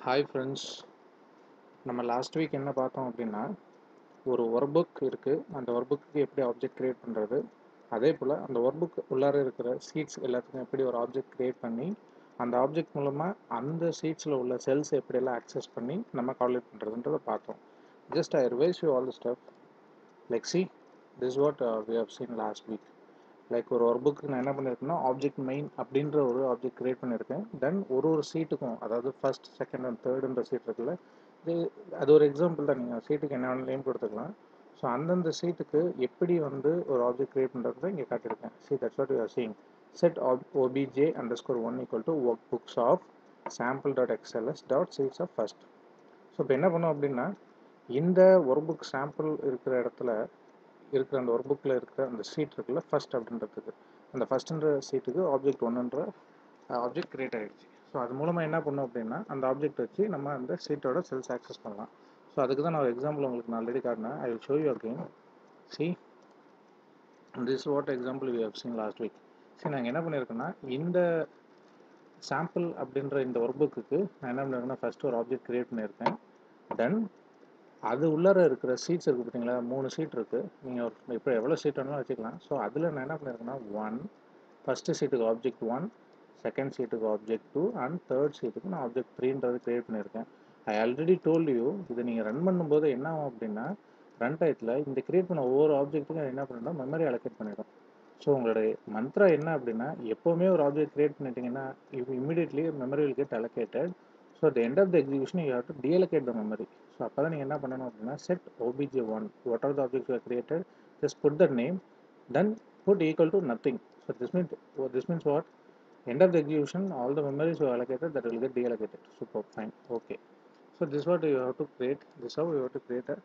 Hi friends. நம்ம last week என்ன பார்த்தோம் அப்படின்னா, ஒரு ஒர்க் புக் இருக்குது. அந்த ஒர்க் புக்கு எப்படி ஆப்ஜெக்ட் க்ரியேட் பண்ணுறது, அதே போல் அந்த ஒர்க் புக் உள்ளார இருக்கிற சீட்ஸ் எல்லாத்துக்கும் எப்படி ஒரு ஆப்ஜெக்ட் க்ரியேட் பண்ணி அந்த ஆப்ஜெக்ட் மூலமாக அந்த சீட்ஸில் உள்ள செல்ஸ் எப்படியெல்லாம் ஆக்சஸ் பண்ணி நம்ம கால்குலேட் பண்ணுறதுன்றதை பார்த்தோம். Just I revise you all the step. Like see this what we have seen last week. Like ஒரு ஒர்க் புக்கு நான் என்ன பண்ணியிருக்கேன்னா, ஆப்ஜெக்ட் மெயின் அப்படின்ற ஒரு ஆப்ஜெக்ட் க்ரியேட் பண்ணியிருக்கேன். தென் ஒரு சீட்டுக்கும், அதாவது ஃபர்ஸ்ட் செகண்ட் அண்ட் தேர்டுன்ற சீட் இருக்குல்ல, அது ஒரு எக்ஸாம்பிள் தான். நீங்கள் சீட்டுக்கு என்ன நேம் கொடுத்துக்கலாம். ஸோ அந்தந்த சீட்டுக்கு எப்படி ஒரு ஆப்ஜெக்ட் க்ரியேட் பண்ணுறது தான் இங்கே காட்டியிருக்கேன். See that's what you are seeing. Set obj underscore 1 equal to workbooks of sample.xls.seats of first. So இப்போ என்ன பண்ணோம் அப்படின்னா, இந்த ஒர்க் புக் சாம்பிள் இருக்கிற இடத்துல இருக்கிற அந்த ஒர்க் புக்கில் இருக்கிற அந்த சீட் இருக்குல்ல, ஃபர்ஸ்ட் அப்படின்றதுக்கு, அந்த ஃபர்ஸ்ட்ன்ற சீட்டுக்கு ஆப்ஜெக்ட் ஒன்றுன்ற ஆப்ஜெக்ட் கிரியேட் ஆகிடுச்சு. ஸோ அது மூலமாக என்ன பண்ணோம் அப்படின்னா, அந்த ஆப்ஜெக்ட் வச்சு நம்ம அந்த சீட்டோட செல்ஸ் ஆக்சஸ் பண்ணலாம். ஸோ அதுக்கு தான் நான் ஒரு எக்ஸாம்பிள் உங்களுக்கு நான் ஆல்ரெடி காட்டினேன். I will show you again. See this what example we have seen last week. சரி, நாங்கள் என்ன பண்ணியிருக்கோன்னா, இந்த சாம்பிள் அப்படின்ற இந்த ஒர்க் புக்கு நான் என்ன பண்ணியிருக்கேன்னா, ஃபர்ஸ்ட் ஒரு ஆப்ஜெக்ட் கிரியேட் பண்ணியிருக்கேன். தென் அது உள்ளார இருக்கிற சீட்ஸ் இருக்குது பார்த்தீங்களா, 3 சீட் இருக்குது. நீங்கள் இப்போ எவ்வளோ சீட் வேணாலும் வச்சுக்கலாம். ஸோ அதில் நான் என்ன பண்ணியிருக்கேன்னா, ஃபஸ்ட்டு சீட்டுக்கு ஆப்ஜெக்ட் 1, செகண்ட் சீட்டுக்கு ஆப்ஜெக்ட் 2 அண்ட் தேர்ட் சீட்டுக்கு நான் ஆப்ஜெக்ட் 3ன்றது கிரியேட் பண்ணியிருக்கேன். ஐ ஆல்ரெடி டோல்ட் யூ, இதை நீங்கள் ரன் பண்ணும்போது என்ன ஆகும் அப்படின்னா, ரன் டயத்தில் இந்த கிரியேட் பண்ண ஒவ்வொரு ஆப்ஜெக்ட்டுக்கும் என்ன பண்ணிட்டோம், மெமரி அலோகேட் பண்ணிடும். ஸோ உங்களுடைய மந்த்ரா என்ன அப்படின்னா, எப்போவுமே ஒரு ஆப்ஜெக்ட் கிரியேட் பண்ணிட்டீங்கன்னா immediately memory will get allocated. So at end of the execution you have to deallocate the memory. So அப்போ தான் நீங்கள் என்ன பண்ணணும் அப்படின்னா, set obj1 what are the objects you created, just put the name, then put equal to nothing. So this means what? End of the execution, all the memories you allocated that will get deallocated. Super, fine, okay. So this is what you have to create. This is how you have to create a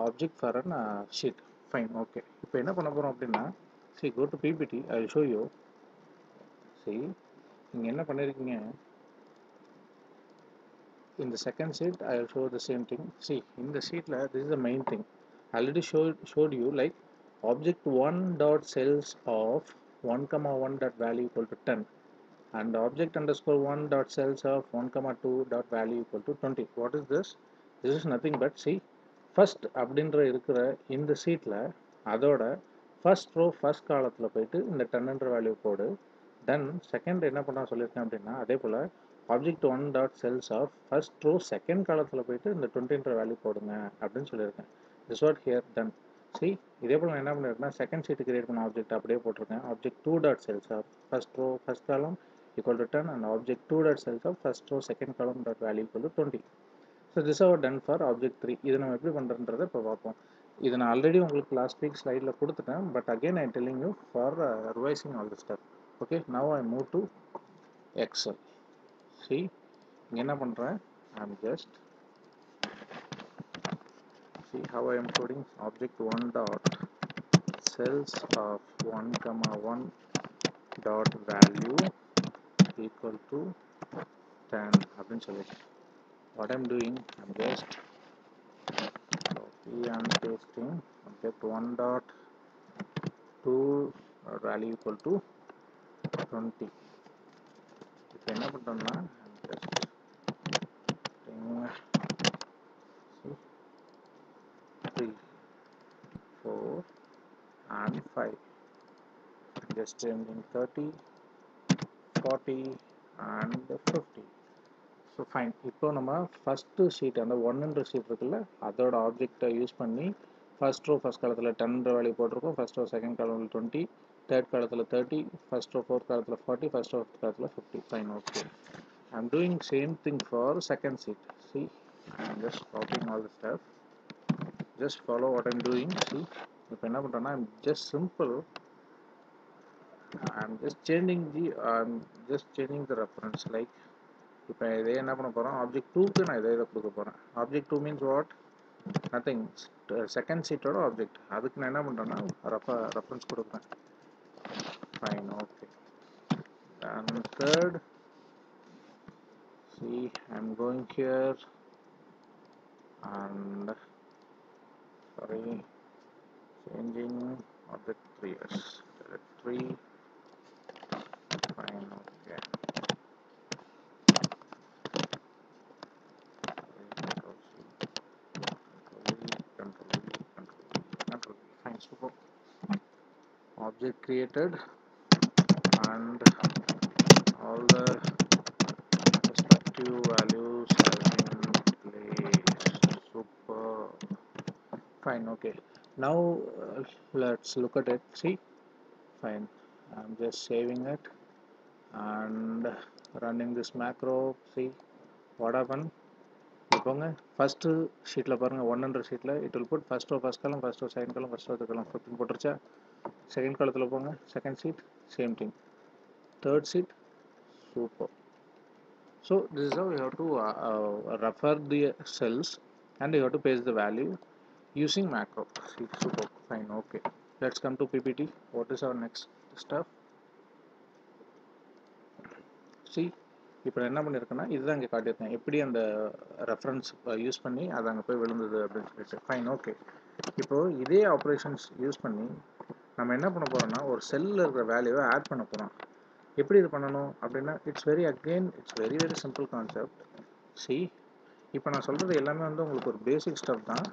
object for an sheet. Fine, okay. இப்போ என்ன பண்ண போறோம் அப்படின்னா, see, go to PPT. I will show you. See, நீங்க என்ன பண்ணிருக்கீங்க, in the second sheet I will show the same thing. See, in the sheet this is the main thing. I already showed you, like object 1 dot cells of 1 comma 1 dot value equal to 10 and object underscore 1 dot cells of 1 comma 2 dot value equal to 20. What is this? This is nothing but, see, first அப்படின்ற இருக்கிற இந்த சீட்டில் அதோட first row first காலத்தில் போயிட்டு இந்த 10ன்ற value போடு. Then second என்ன பண்ண சொல்லியிருக்கேன் அப்படின்னா, அதே போல் object 1 dot cells of first row second காலத்தில் போயிட்டு இந்த 20ன்ற வேல்யூ போடுங்க அப்படின்னு சொல்லியிருக்கேன். This what here done. See, இதே போல் நான் என்ன பண்ணியிருக்கேன்னா, செகண்ட் சீட்டு கிரியேட் பண்ண ஆப்ஜெக்ட் அப்படியே போட்டிருக்கேன். Object 2 dot cells of first row first column equal to 10 and object 2 dot cells of first row second column dot value equal to 20. So this is our done for object 3. இது நம்ம எப்படி பண்ணுறதுன்றதை இப்போ பார்ப்போம். இதை நான் already உங்களுக்கு last week ஸ்லைடில் கொடுத்துட்டேன், but again I telling you for revising all the step. Okay, now I move to Excel. See, இங்கே என்ன பண்ணுறேன், I am just see how I am coding object 1 dot cells of 1 comma 1 dot value equal to 10 அப்படின்னு சொல்லிட்டு, what I'm doing, I'm just copy and pasting object 1 dot 2 value equal to 20. இப்போ என்ன பண்ணுறோம்னா, I'm just see 3, 4 and 5. I'm just changing 30, 40 and 50. So fine. இப்போ நம்ம first sheet அந்த 1ன்ற sheet இருக்குல்ல, அதோட ஆப்ஜெக்டை யூஸ் பண்ணி ஃபர்ஸ்ட் ரோ ஃபர்ஸ்ட் காலத்தில் 10ன்ற வேல்யூ போட்டிருக்கோம். ஃபர்ஸ்ட் ரோ செகண்ட் காலத்தில் 20, தேர்ட் காலத்தில் 30, ஃபர்ஸ்ட் ரோ ஃபோர்த் காலத்தில் 40, ஃபர்ஸ்ட் ரோ ஃபிஃப்த் காலத்தில் 50. Fine, okay. I am doing same thing for second sheet. C, I am just copying all the step. Just follow what I am doing. C, இப்போ என்ன பண்ணுறேன்னா, I'm just simple, I'm just changing the reference. Like இப்போ இதே என்ன பண்ண போகிறோம், object 2க்கு நான் இதை கொடுக்க போகிறேன். Object 2 means what, nothing, second சீட்டோட ஆப்ஜெக்ட். அதுக்கு நான் என்ன பண்ணுறேன்னா ரெஃபரன்ஸ் கொடுக்குறேன். Fine, okay. And third, see, I am going here and sorry changing object 3, object 3. Fine, okay. object created and all the respective values have been placed. Super. Fine. Okay. Now let's look at it. See. Fine. I'm just saving it and running this macro. See what happened. இப்போங்க first ஷீட்டில் பாருங்கள் 100 ஷீட்டில் it will put first column first second column first column 15 போட்டுருச்சா. Second காலத்தில் போங்க, second sheet same thing, third sheet super. So this is how you have to refer the cells and you have to paste the value using macro. See, super. Fine. Okay. Let's come to PPT. What is our next step? See, இப்போ என்ன பண்ணியிருக்கேன்னா இதுதான் இங்கே காட்டியிருக்கேன், எப்படி அந்த reference use பண்ணி அது அங்கே போய் விழுந்தது அப்படின்னு சொல்லிட்டு. ஃபைன். ஓகே. இப்போது இதே ஆப்ரேஷன்ஸ் யூஸ் பண்ணி நம்ம என்ன பண்ண போகிறோம்னா ஒரு செல்லில் இருக்கிற வேல்யூவை ஆட் பண்ண போகிறோம். எப்படி இது பண்ணணும் அப்படின்னா it's very simple concept. C, இப்போ நான் சொல்கிறது எல்லாமே வந்து உங்களுக்கு ஒரு பேசிக் ஸ்டெப் தான்.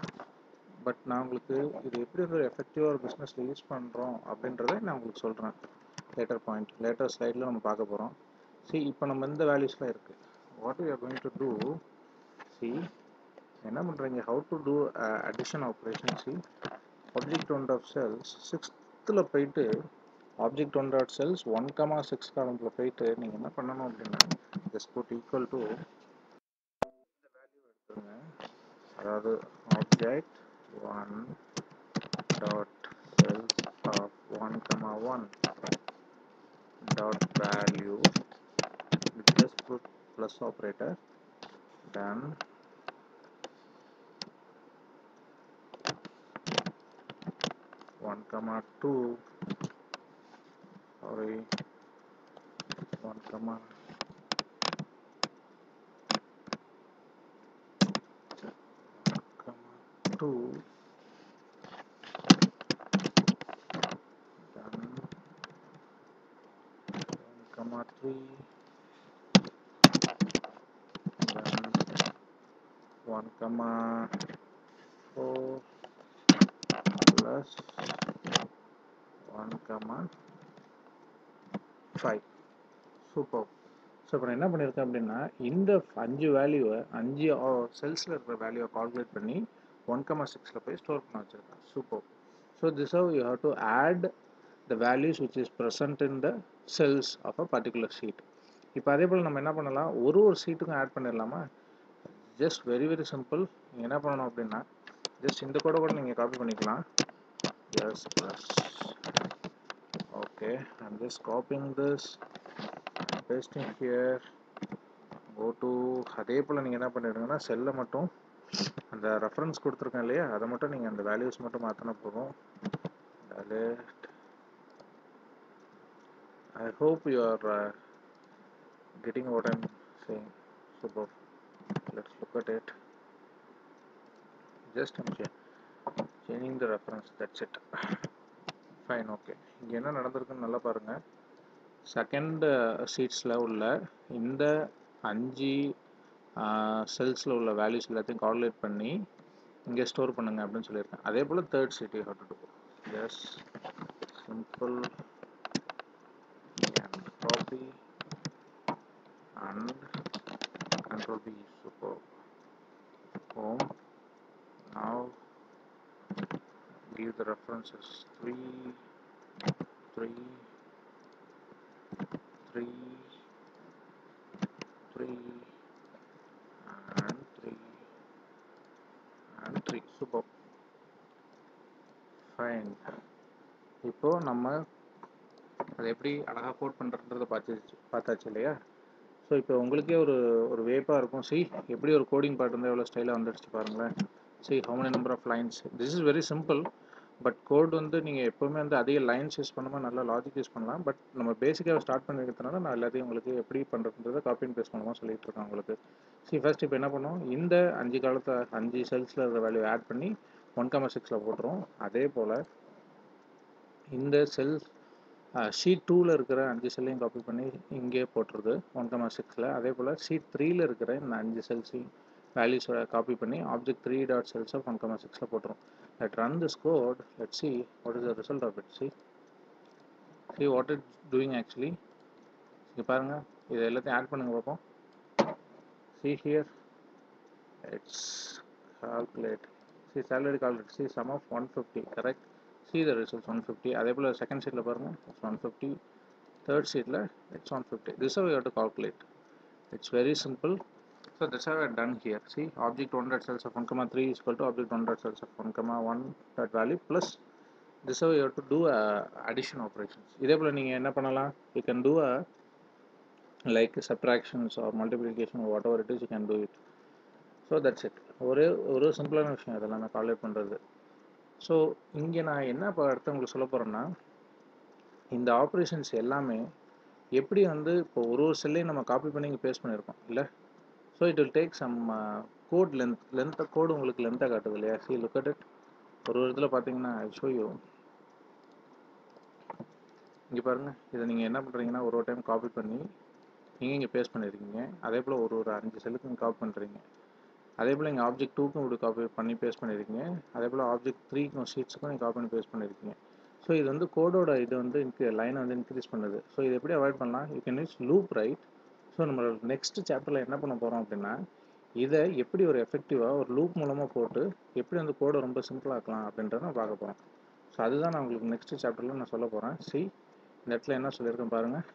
பட் நான் உங்களுக்கு இது எப்படி ஒரு எஃபெக்டிவாக ஒரு பிஸ்னஸில் யூஸ் பண்ணுறோம் அப்படின்றத நான் உங்களுக்கு சொல்கிறேன். லேட்டர் ஸ்லைடில் நம்ம பார்க்க போகிறோம். சி, இப்போ நம்ம இந்த வேல்யூஸ்லாம் இருக்குது. What we are going to do, see என்ன பண்ணுறீங்க, how to do addition operation. See, object one of cells 6th போயிட்டு ஆப்ஜெக்ட் ஒன் டாட் செல்ஸ் 1,6 காலத்தில் போயிட்டு நீங்கள் என்ன பண்ணணும் அப்படின்னா ஜஸ்ட் புட் ஈக்குவல் டு இந்த வேல்யூ எடுத்துருங்க. அதாவது object 1 dot cells of 1,1 dot value, just put plus operator, then 1,2, sorry, 1,2 1,3, then 1,4 plus 1,5. Super. So இப்போ நான் என்ன பண்ணியிருக்கேன் அப்படின்னா இந்த 5 வேல்யூவை 5 செல்ஸில் இருக்கிற வேல்யூவை கால்குலேட் பண்ணி 1,6 போய் ஸ்டோர் பண்ண வச்சுருக்கேன். Super. So this have you have to add the values which is present in the cells of a particular sheet. இப்போ அதே போல் நம்ம என்ன பண்ணலாம், ஒரு ஷீட்டுக்கும் ஆட் பண்ணிடலாமா. Just very simple. நீங்கள் என்ன பண்ணணும் அப்படின்னா ஜஸ்ட் இந்த கூட நீங்கள் காப்பி பண்ணிக்கலாம். S plus. Okay, I'm just copying this, pasting here, go to. அதே போல் நீங்கள் என்ன பண்ணிடுங்கன்னா செல்லை மட்டும் அந்த ரெஃபரன்ஸ் கொடுத்துருக்கேன் இல்லையா, அதை மட்டும் நீங்கள் அந்த வேல்யூஸ் மட்டும் மாற்றினா போதும். I hope you are getting what I'm saying. Super. Let's look at it. Just I'm changing the reference. That's it. Fine. Okay. இங்கே என்ன நடந்திருக்குன்னு நல்லா பாருங்கள். செகண்ட் ஷீட்ஸில் உள்ள இந்த 5 செல்ஸில் உள்ள வேல்யூஸ் எல்லாத்தையும் கால்குலேட் பண்ணி இங்கே ஸ்டோர் பண்ணுங்க அப்படின்னு சொல்லியிருக்கேன். அதே போல் third sheet you have to do. Just simple copy and control B. Super. Home. Now give the references 3 3 3 3 and 3 and 3. Super. Fine. இப்போ நம்ம அதை எப்படி அழகாக கோட் பண்ணுறதுன்றதை பார்த்தாச்சு இல்லையா. ஸோ இப்போ உங்களுக்கே ஒரு வேப்பாக இருக்கும். சி, எப்படி ஒரு கோடிங் பார்ட் இருந்தால் எவ்வளோ ஸ்டைலாக வந்துடுச்சு பாருங்களேன். See, how many number of lines. This is very simple. But code வந்து நீங்கள் எப்போவுமே வந்து அதிக லைன்ஸ் யூஸ் பண்ணாமல் நல்லா லாஜிக் யூஸ் பண்ணலாம். பட் நம்ம பேசிக்காக ஸ்டார்ட் பண்ணிக்கிறதுனால நான் எல்லாத்தையும் உங்களுக்கு எப்படி பண்ணுறதுன்றதை காப்பி அண்ட் பேஸ்ட் பண்ணாமல் சொல்லிட்டு இருக்கேன் உங்களுக்கு. சி, ஃபர்ஸ்ட் இப்போ என்ன பண்ணோம், இந்த 5 செல்ஸில் இருக்கிற வேல்யூ ஆட் பண்ணி 1,6 போட்டுரும். அதே போல் இந்த செல்ஸ் ஷீட் 2ல் இருக்கிற 5 செல்லையும் காப்பி பண்ணி இங்கே போட்டுருது 1,6. அதே போல் ஷீட் 3ல் இருக்கிற இந்த 5 செல்ஸையும் வேல்யூஸோட காப்பி பண்ணி ஆப்ஜெக்ட் 3 டாட் செல்ஸ் ஆஃப் 1,6 போட்டுரும். Let's run this code. Let's see what is the result of it. See, see what it's doing actually. இங்கே பாருங்கள், இது எல்லாத்தையும் ஆட் பண்ணுங்க பார்ப்போம். see here it's calculate, see salary calculate, see sum of 150, correct, see the results 150. அதே போல் second ஷீட்டில் பாருங்கள் it's 150, third ஷீட்டில் it's 150. this is how you have to calculate. It's very simple. So that's how I have done here. See, object 1 dot cells of 1,3 is equal to object 1 dot cells of 1,1 dot value plus this is how you have to do addition operations. இதே போல் நீங்கள் என்ன பண்ணலாம், you can do a like subtractions or multiplication or whatever it is, you can do it. So that's it. ஒரு சிம்பிளான விஷயம் இதெல்லாம் நான் calculate பண்ணுறது. ஸோ இங்கே நான் என்ன இப்போ அடுத்து உங்களுக்கு சொல்ல போகிறேன்னா, இந்த ஆப்ரேஷன்ஸ் எல்லாமே எப்படி வந்து இப்போ ஒரு செல்லையும் நம்ம காப்பி பண்ணி இங்கே பேஸ்ட் பண்ணியிருக்கோம் இல்லை. So it will take some code லென்த்தை கோடு உங்களுக்கு லென்த்தாக காட்டுது இல்லையா. See look at it. ஒரு இதில் பார்த்தீங்கன்னா ஷோ யூ, இங்கே பாருங்கள், இதை நீங்கள் என்ன பண்ணுறீங்கன்னா ஒரு டைம் காப்பி பண்ணி நீங்கள் இங்கே பேஸ்ட் பண்ணியிருக்கீங்க. அதே போல் ஒரு 5 செல்லுக்கு நீங்கள் காப்பி பண்ணுறீங்க. அதே போல் இங்கே ஆப்ஜெக்ட் 2க்கும் இப்படி காப்பி பண்ணி பேஸ்ட் பண்ணியிருக்கீங்க. அதே போல் ஆப்ஜெக்ட் 3க்கும் ஷீட்ஸுக்கும் நீங்கள் காப்பி பண்ணி பேஸ்ட் பண்ணியிருக்கீங்க. ஸோ இது வந்து கோடோட இது வந்து லைனை வந்து இன்க்ரீஸ் பண்ணுது. ஸோ இது எப்படி அவாய்ட் பண்ணலாம், you can use loop, right. So நம்ம நெக்ஸ்ட் சாப்டரில் என்ன பண்ண போகிறோம் அப்படின்னா, இதை எப்படி ஒரு எஃபெக்டிவாக ஒரு லூப் மூலமாக போட்டு எப்படி வந்து கோடை ரொம்ப சிம்பிளாக்கலாம் அப்படின்றத நான் பார்க்க போகிறோம். ஸோ அதுதான் நான் உங்களுக்கு நெக்ஸ்ட் சாப்டரில் நான் சொல்ல போகிறேன். சி இந்த இடத்துல என்ன சொல்லியிருக்கேன் பாருங்கள்.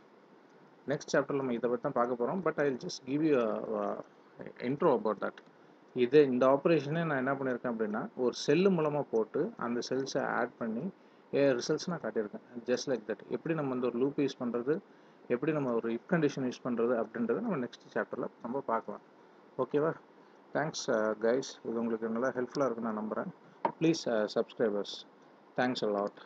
நெக்ஸ்ட் சாப்டரில் நம்ம இதை பற்றி தான் பார்க்க போகிறோம். But I will just give you intro about that. இந்த ஆப்ரேஷனே நான் என்ன பண்ணியிருக்கேன் அப்படின்னா, ஒரு செல்லு மூலமாக போட்டு அந்த செல்ஸை ஆட் பண்ணி ரிசல்ட்ஸ் நான் காட்டியிருக்கேன். Just like that. எப்படி நம்ம வந்து ஒரு லூப் யூஸ் பண்ணுறது, எப்படி நம்ம ஒரு இஃப் கண்டிஷன் யூஸ் பண்ணுறது அப்படின்றத நம்ம நெக்ஸ்ட் சாப்டரில் நம்ம பார்க்கலாம். ஓகேவா? Thanks guys. இது உங்களுக்கு நல்லா ஹெல்ப்ஃபுல்லாக இருக்குன்னு நான் நம்புகிறேன். Please subscribers. Thanks a lot.